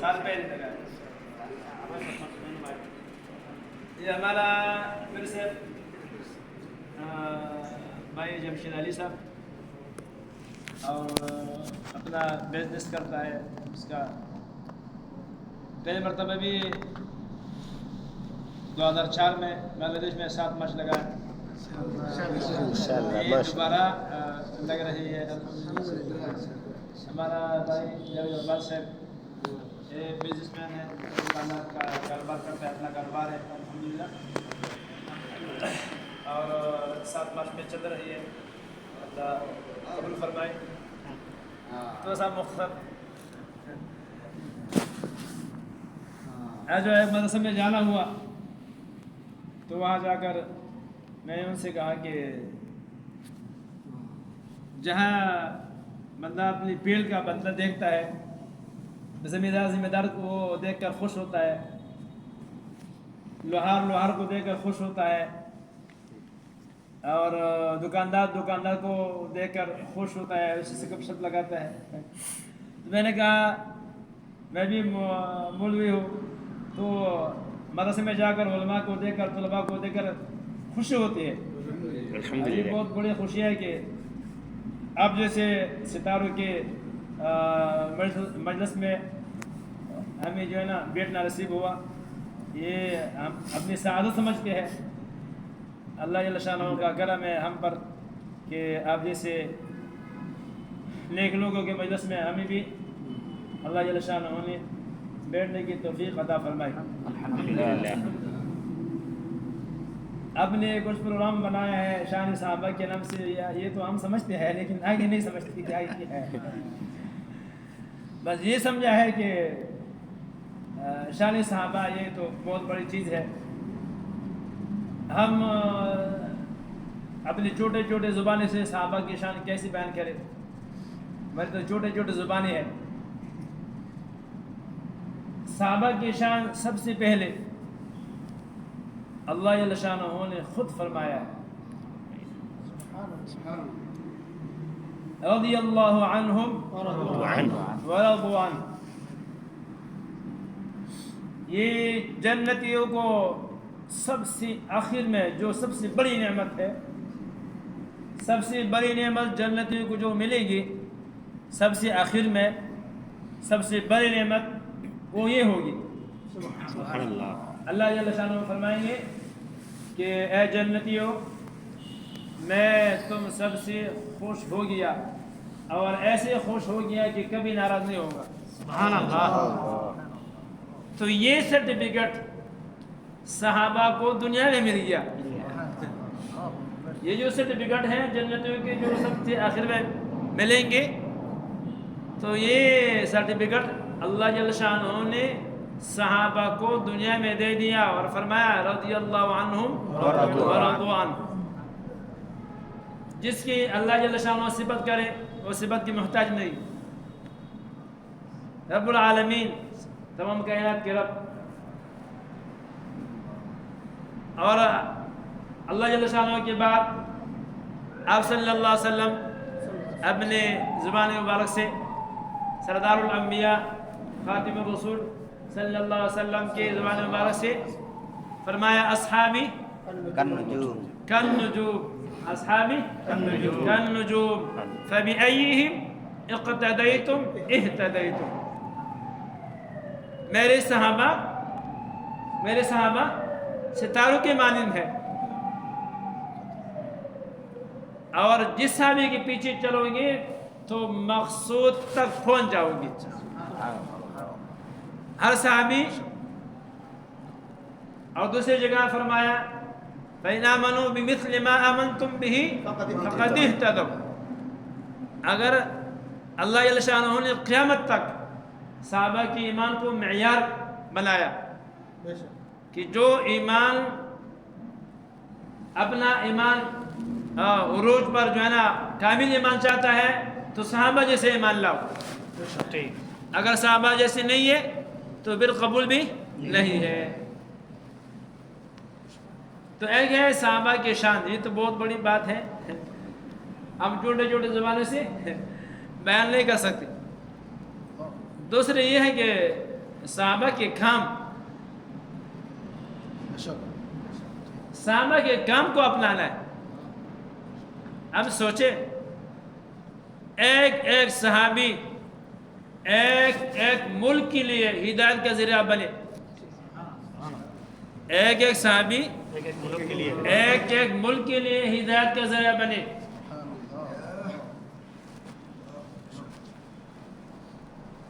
سال پہلے لگا ہے. یہ ہمارا پھر سے بھائی جمشید علی صاحب اور اپنا بزنس کرتا ہے. اس کا پہلے مرتبہ بھی 2004 میں بنگلہ دیش میں 7 مارچ لگا ہے. یہ دوبارہ لگ رہی ہے. ہمارا بھائی جاوید عباس صاحب یہ بزنس مین ہے, دکاندار کا کاروبار کرتا ہے, اپنا کاروبار ہے الحمدللہ. اور 7 مارچ میں چل رہی ہے. اللہ قبول فرمائے. تو صاحب مختصر جو ہے مدرسے میں جانا ہوا تو وہاں جا کر میں نے ان سے کہا کہ جہاں بندہ اپنی پیڑ کا بدلہ دیکھتا ہے, ذمہ دار کو دیکھ کر خوش ہوتا ہے, لوہار کو دیکھ کر خوش ہوتا ہے, اور دکاندار کو دیکھ کر خوش ہوتا ہے, اسی سے گپ شپ لگاتا ہے. تو میں نے کہا میں بھی مولوی ہوں تو مدرسے میں جا کر علماء کو دیکھ کر, طلباء کو دیکھ کر خوشی ہوتی ہے. یہ بہت بڑی خوشی ہے کہ آپ جیسے ستاروں کے مجلس میں ہمیں جو ہے نا بیٹھنا نصیب ہوا. یہ ہم اپنی سعادت سمجھتے ہیں. اللہ جل شانہ کا کرم ہے ہم پر کہ آپ جیسے نیک لوگوں کے مجلس میں ہمیں بھی اللہ جل شانہ نے بیٹھنے کی توفیق عطا فرمائی. آپ نے کچھ پروگرام بنایا ہے شان صحابہ کے نام سے, یہ تو ہم سمجھتے ہیں لیکن آگے نہیں سمجھتے کیا ہے. بس یہ سمجھا ہے کہ شان صحابہ یہ تو بہت بڑی چیز ہے. ہم اپنی چھوٹے چھوٹے زبانیں سے صحابہ کی شان کیسے بیان کریں. میرے تو چھوٹے زبانیں ہیں. صحابہ کی شان سب سے پہلے اللہ جل شانہ نے خود فرمایا ہے, رضی اللہ عنہم ورضوا عنہ. یہ جنتیوں کو سب سے آخر میں جو سب سے بڑی نعمت ہے, سب سے بڑی نعمت جنتیوں کو جو ملے گی سب سے آخر میں, سب سے بڑی نعمت وہ یہ ہوگی. سبحان اللہ. اللہ جل شانہ فرمائیں گے کہ اے جنتیوں میں تم سب سے خوش ہو گیا اور ایسے خوش ہو گیا کہ کبھی ناراض نہیں ہوگا. سبحان اللہ. تو یہ سرٹیفکیٹ صحابہ کو دنیا میں مل گیا. یہ جو سرٹیفکیٹ ہیں جنتیوں کے جو سب سے آخر میں ملیں گے, تو یہ سرٹیفکیٹ اللہ جل شانہ نے صحابہ کو دنیا میں دے دیا اور فرمایا رضی اللہ عنہم ورضوا عنہ. جس کی اللہ جل شانہ صفت کرے وہ صفت کی محتاج نہیں. رب العالمین تمام کائنات کے رب, اور اللہ جل شانہ کے بعد آپ صلی اللہ علیہ وسلم اپنے زبان مبارک سے سردار الانبیاء خاتم الرسول صلی اللہ علیہ وسلم کے زبان مبارک سے فرمایا اصحابی کالنجوم, اصحابی کالنجوم فبأیہم اقتدیتم اہتدیتم. میرے صحابہ ستاروں کے مانند ہے, اور جس صحابی کے پیچھے چلو گے تو مقصود تک پہنچ جاؤ گے. ہر صحابی. اور دوسری جگہ فرمایا فَإِنْ آمَنُوا بِمِثْلِ مَا آمَنْتُمْ بِهِ فَقَدِ اهْتَدَوْا. اگر اللہ جل شانہ نے قیامت تک صحابہ کے ایمان کو معیار بنایا کہ جو ایمان اپنا ایمان عروج پر جو ہے نا کامل ایمان چاہتا ہے تو صحابہ جیسے ایمان لاؤ. اگر صحابہ جیسے نہیں ہے تو بالقبول بھی نہیں ہے. تو ایک ہے صحابہ کے شان, یہ تو بہت بڑی بات ہے, ہم چھوٹے زبانوں سے بیان نہیں کر سکتے. دوسرے یہ ہے کہ صحابہ کے کام، صحابہ کے کام کو اپنانا ہے. اب سوچے ایک ایک صحابی ایک ایک ملک کے لیے ہدایت کا ذریعہ بنے. ایک ایک صحابی ایک ایک ملک کے لیے ہدایت کا ذریعہ بنے.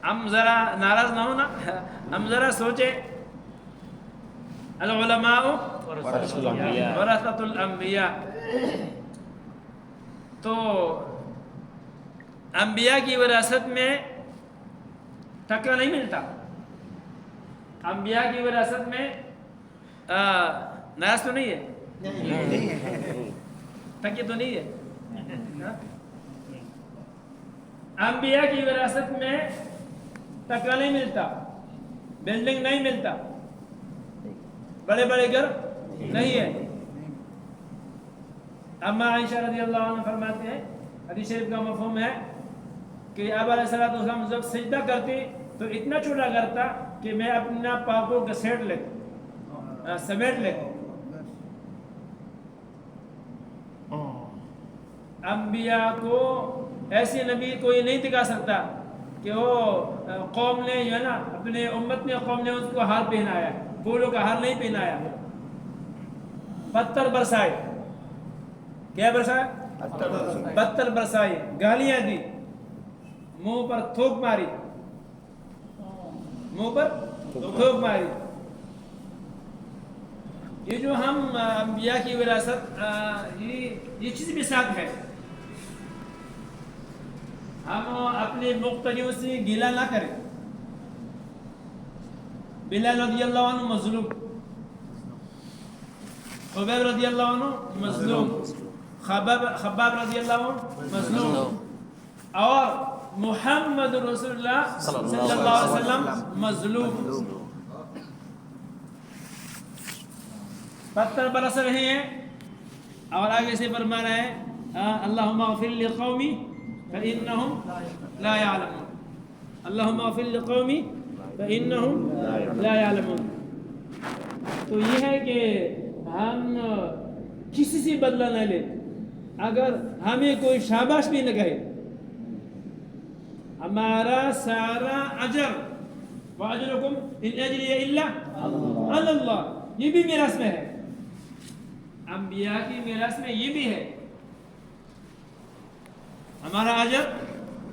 ہم ذرا ناراض نہ ہونا، ہم ذرا سوچے العلماء ورثۃ الانبیاء. تو انبیاء کی وراثت میں ٹکا نہیں ملتا. انبیاء کی وراثت میں ناراض تو نہیں ہے، ٹکے تو نہیں ہے. انبیاء کی وراثت میں ٹکا نہیں ملتا، بلڈنگ نہیں ملتا، بڑے بڑے گھر نہیں ہے. اما عائشہ رضی اللہ عنہ فرماتے ہیں، حدیث شریف کا مفہوم ہے کہ آبا علیہ الصلوۃ والسلام جب سجدہ کرتے تو اتنا چھوٹا کرتا کہ میں اپنا پاؤں کو سمیٹ لیتا. انبیاء کو ایسے نبی کوئی نہیں دکھا سکتا کہ وہ قوم نے جو ہے نا اپنے امت نے قوم نے اس کو ہار پہنایا، پھولوں کا ہار نہیں پہنایا. پتھر برسائے، کیا برسائے؟ پتھر برسائے، گالیاں دی، منہ پر تھوک ماری، منہ پر تھوک ماری. یہ جو ہم انبیاء کی وراثت یہ چیز بھی ساتھ ہے. ہم اپنے مقتدیوں سے گلہ نہ کریں. بلال رضی اللہ عنہ مظلوم، خبیب رضی اللہ عنہ مظلوم، خباب رضی اللہ عنہ مظلوم، اور محمد رسول اللہ صلی اللہ علیہ وسلم مظلوم. پتھر برس رہے ہیں اور آگے سے فرما رہے ہیں اللہم اغفر لقومی فإنہم لا یعلمون. اللہم اغفر لقومی فإنہم لا یعلمون. تو یہ ہے کہ ہم کسی سے بدلہ نہ لیں. اگر ہمیں کوئی شاباش بھی نہ کہے، ہمارا سارا اجر وَأَجْرُكُمْ إِنْ أَجْرِيَ إِلَّا عَلَى اللَّهِ، یہ بھی میراث میں ہے. انبیاء کی میراث میں یہ بھی ہے. ہمارا اجر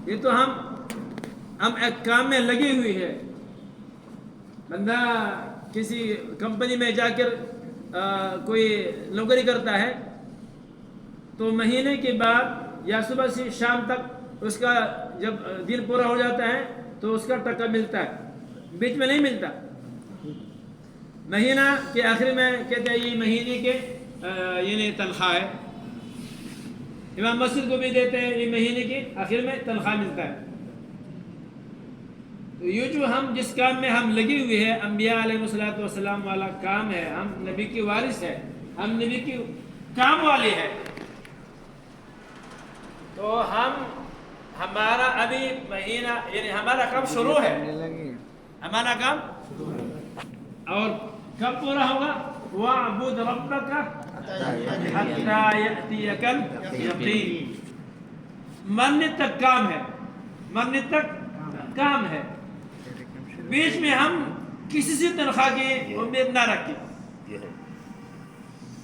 یہ تو ہم ایک کام میں لگے ہوئے ہیں. بندہ کسی کمپنی میں جا کر کوئی نوکری کرتا ہے تو مہینے کے بعد یا صبح سے شام تک اس کا جب دن پورا ہو جاتا ہے تو اس کا ٹکا ملتا ہے، بیچ میں نہیں ملتا. مہینہ کے آخر میں کہتے ہیں یہ مہینے کے یعنی تنخواہ ہے. امام مسجد کو بھی دیتے ہیں، یہ مہینے کے آخر میں تنخواہ ملتا ہے. تو یہ جو ہم جس کام میں ہم لگے ہوئے ہیں، انبیاء علیہ الصلوۃ والسلام والا کام ہے. ہم نبی کے وارث ہیں، ہم نبی کے کام والے ہیں. تو ہمارا ابھی مہینہ یعنی ہمارا کام شروع ہے، ہمارا کام اور کب پورا ہوگا؟ وَاعْبُدْ رَبَّكَ حَتَّى يَأْتِيَكَ الْيَقِينُ. مرنے تک کام ہے، مرنے تک کام ہے. بیچ میں ہم کسی سے تنخواہ کی امید نہ رکھیں.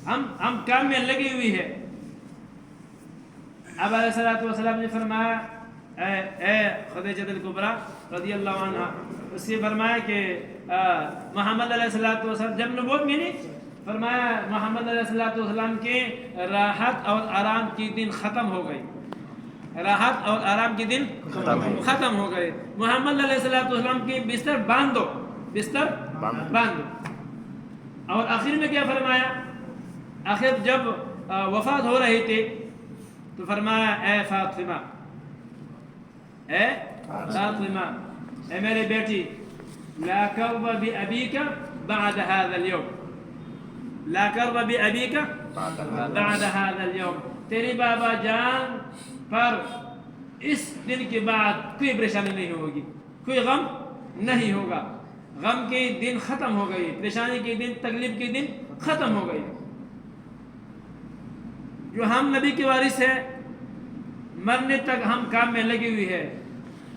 ہم کام میں لگے ہوئے ہیں. اب علیہ الصلوۃ والسلام نے فرمایا اے خدیجہ الکبریٰ رضی اللہ عنہ، اس سے فرمایا کہ محمد علیہ الصلوۃ والسلام جب نبوت ملی، فرمایا محمد علیہ الصلوۃ والسلام کے راحت اور آرام کی دن ختم ہو گئی. راحت اور آرام کے دن ختم ہو گئے. محمد علیہ الصلوۃ والسلام کے بستر باندھ دو، بستر باندھ دو. اور آخر میں کیا فرمایا؟ آخر جب وفات ہو رہی تھی تو فرمایا اے فاطمہ، اے فاطمہ، اے میرے بیٹی، لا کرب بأبیک بعد هذا اليوم، لا کرب بأبیک بعد هذا اليوم. تیری بابا جان پر اس دن کے بعد کوئی پریشانی نہیں ہوگی، کوئی غم نہیں ہوگا. غم کے دن ختم ہو گئی، پریشانی کے دن، تکلیف کے دن ختم ہو گئی. جو ہم نبی کے وارث ہیں، مرنے تک ہم کام میں لگی ہوئی ہے.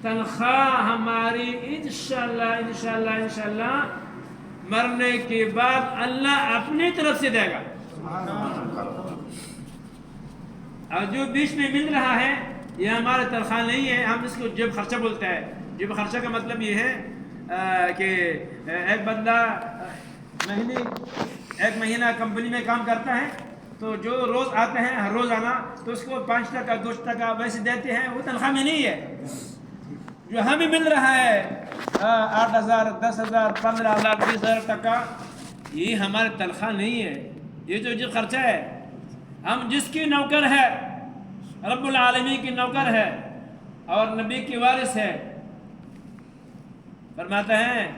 تنخواہ ہماری انشاءاللہ مرنے کے بعد اللہ اپنی طرف سے دے گا. اور جو بیچ میں مل رہا ہے یہ ہمارا تنخواہ نہیں ہے. ہم اس کو جیب خرچہ بولتا ہے. جیب خرچہ کا مطلب یہ ہے کہ ایک بندہ ایک مہینہ کمپنی میں کام کرتا ہے، تو جو روز آتے ہیں ہر روز آنا، تو اس کو 5 ٹکا 2 ٹکا ویسے دیتے ہیں. وہ تنخواہ میں نہیں ہے. جو ہمیں مل رہا ہے 8,000 10,000 15,000 20,000 ٹکا، یہ ہمارے تنخواہ نہیں ہے. یہ جو خرچہ ہے، ہم جس کی نوکر ہے، رب العالمین کی نوکر ہے اور نبی کی وارث ہے. فرماتے ہیں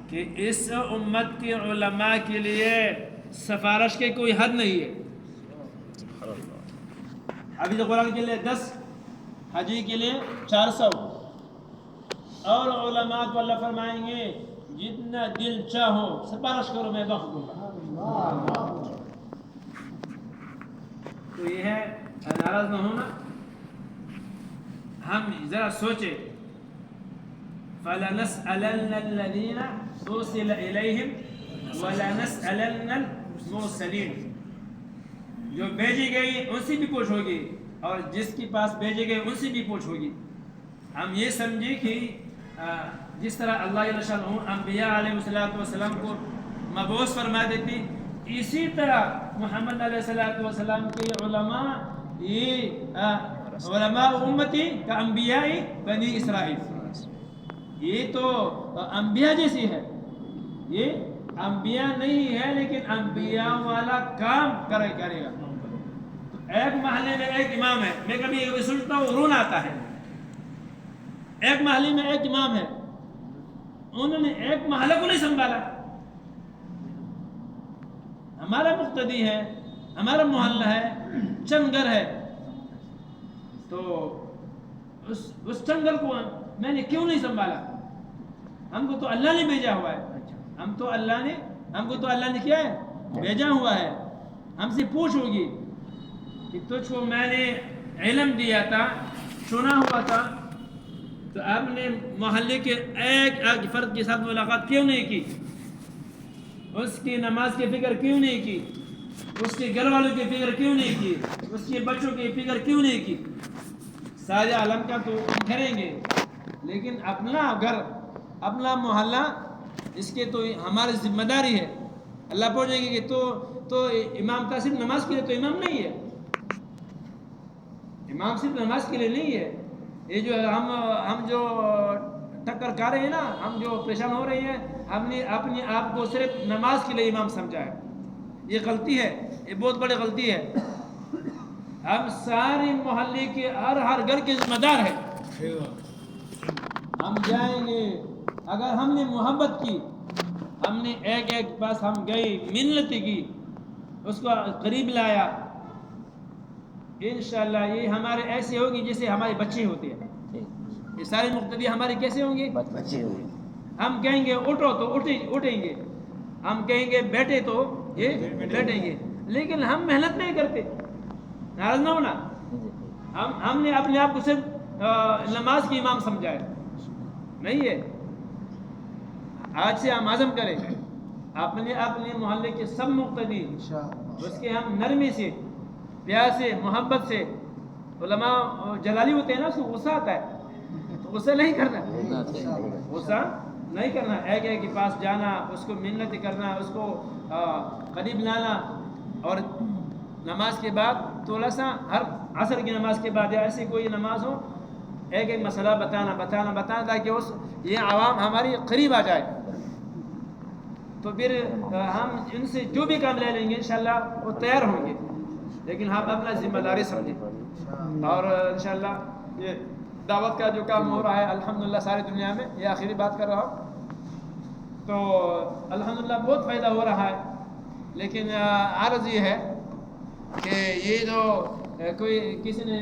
کہ اس امت کی علماء کے لیے سفارش کے کوئی حد نہیں ہے. حافظ قرآن کے لیے 10، حاجی کے لیے 400، اور علماء کو اللہ فرمائیں گے جتنا دل چاہو سفارش کرو میں بخش دوں گا. تو یہ ہے ناراض نہ ہونا. ہم ذرا سوچیں، فَلَنَسْأَلَنَّ الَّذِينَ أُرْسِلَ إِلَيْهِمْ وَلَنَسْأَلَنَّ الْمُرْسَلِينَ. جو بھیجی گئی ان سے بھی پوچھ ہوگی، اور جس کے پاس بھیجے گئے ان سے بھی پوچھ ہوگی. ہم یہ سمجھیں کہ جس طرح اللہ جل شانہ انبیاء علیہ السلام کو مبعوث فرما دیتی، اسی طرح محمد علیہ السلام کے علماء یہ علماء امتی کا انبیاء بنی اسرائیل. یہ تو انبیاء جیسی ہے. یہ انبیاء نہیں ہے لیکن انبیاء والا کام کرے گا. تو ایک محلے میں ایک امام ہے. میں کبھی سوچتا ہوں رونا آتا ہے. ایک محلے میں ایک امام ہے، انہوں نے ایک محلہ کو نہیں سنبھالا. ہمارا مقتدی ہے، ہمارا محلہ ہے، چند گھر ہے، تو اس چند گھر کو میں نے کیوں نہیں سنبھالا؟ ہم کو تو اللہ نے بھیجا ہوا ہے. ہم کو تو اللہ نے کیا ہے؟ بھیجا ہوا ہے. ہم سے پوچھ ہوگی کہ تجھ کو میں نے علم دیا تھا، چنا ہوا تھا، تو آپ نے محلے کے ایک فرد کے ساتھ ملاقات کیوں نہیں کی؟ اس کی نماز کی فکر کیوں نہیں کی؟ اس کے گھر والوں کی فکر کیوں نہیں کی؟ اس کے بچوں کی فکر کیوں نہیں کی؟ سارے عالم کا تو کریں گے، لیکن اپنا گھر، اپنا محلہ، اس کے تو ہماری ذمہ داری ہے. اللہ پوچھے گی کہ تو امام کا صرف نماز کے لیے تو امام نہیں ہے. امام صرف نماز کے لیے نہیں ہے. یہ جو ہم جو ٹکر کھا رہے ہیں نا، ہم جو پریشان ہو رہے ہیں، ہم نے اپنے آپ کو صرف نماز کے لیے امام سمجھا ہے. یہ غلطی ہے، یہ بہت بڑی غلطی ہے. ہم سارے محلے کے ہر گھر کے ذمہ دار ہیں. ہم جائیں گے، اگر ہم نے محبت کی، ہم نے ایک پاس ہم گئے، منت کی، اس کو قریب لایا، انشاءاللہ یہ ہمارے ایسے ہوگی جیسے ہمارے بچے ہوتے ہیں. یہ سارے مقتدی ہمارے کیسے ہوں گے؟ بچے ہوں گے. ہم کہیں گے اٹھو تو اٹھیں گے، ہم کہیں گے بیٹھے تو یہ بیٹھیں گے. لیکن ہم محنت نہیں کرتے. ناراض نہ ہونا. ہم نے اپنے آپ کو صرف نماز کی امام سمجھا ہے. نہیں ہے. آج سے ہم عزم کریں، اپنے محلے کے سب مقتدی، اس کے ہم نرمی سے، پیار سے، محبت سے. علماء جلالی ہوتے ہیں نا، اس کو غصہ آتا ہے، تو غصہ نہیں کرنا، غصہ نہیں کرنا. ایک کے پاس جانا، اس کو منت کرنا، اس کو قریب لانا، اور نماز کے بعد تھوڑا سا، ہر عصر کی نماز کے بعد یا ایسی کوئی نماز ہو، ایک مسئلہ بتانا تاکہ یہ عوام ہماری قریب آ جائے. تو پھر ہم ان سے جو بھی کام لے لیں گے انشاءاللہ وہ تیار ہوں گے. لیکن ہم اپنا ذمہ داری سمجھیں. اور انشاءاللہ یہ دعوت کا جو کام ہو رہا ہے الحمدللہ ساری دنیا میں، یہ آخری بات کر رہا ہوں، تو الحمدللہ بہت فائدہ ہو رہا ہے. لیکن عرض یہ ہے کہ یہ جو کسی نے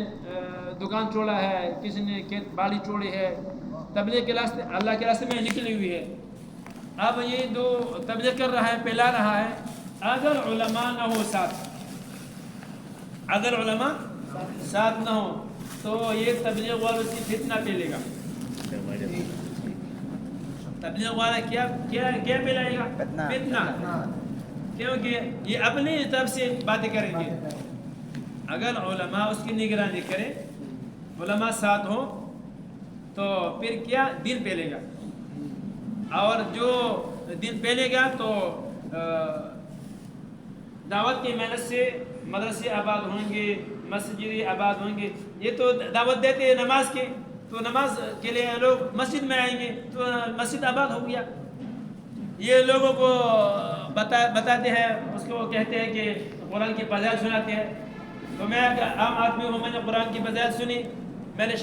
دکان چھوڑا ہے، کسی نے کھیت باڑی چھوڑی ہے، تبلیغ کے راستے، اللہ کے راستے میں نکلی ہوئی ہے، اب یہ جو تبلیغ کر رہا ہے پھیلا رہا ہے، اگر علماء نہ ہو ساتھ، اگر علماء ساتھ نہ ہو تو یہ تبلیغ والوں سے فتنہ پھیلے گا. تبلیغ والا کیا پھیلائے گا؟ فتنہ. کیونکہ یہ اپنی طرف سے باتیں کریں گے. اگر علماء اس کی نگرانی کرے، علماء ساتھ ہوں تو پھر کیا دین پھیلے گا. اور جو دین پھیلے گا تو دعوت کی محنت سے مدرسے آباد ہوں گے، مسجد آباد ہوں گے. یہ تو دعوت دیتے ہیں نماز کی، تو نماز کے لیے لوگ مسجد میں آئیں گے تو مسجد آباد ہو گیا. یہ لوگوں کو بتاتے ہیں، اس کو کہتے ہیں کہ قرآن کی فضائل سناتے ہیں. تو میں عام آدمی ہوں، میں نے قرآن کی فضائل سنی، میں نے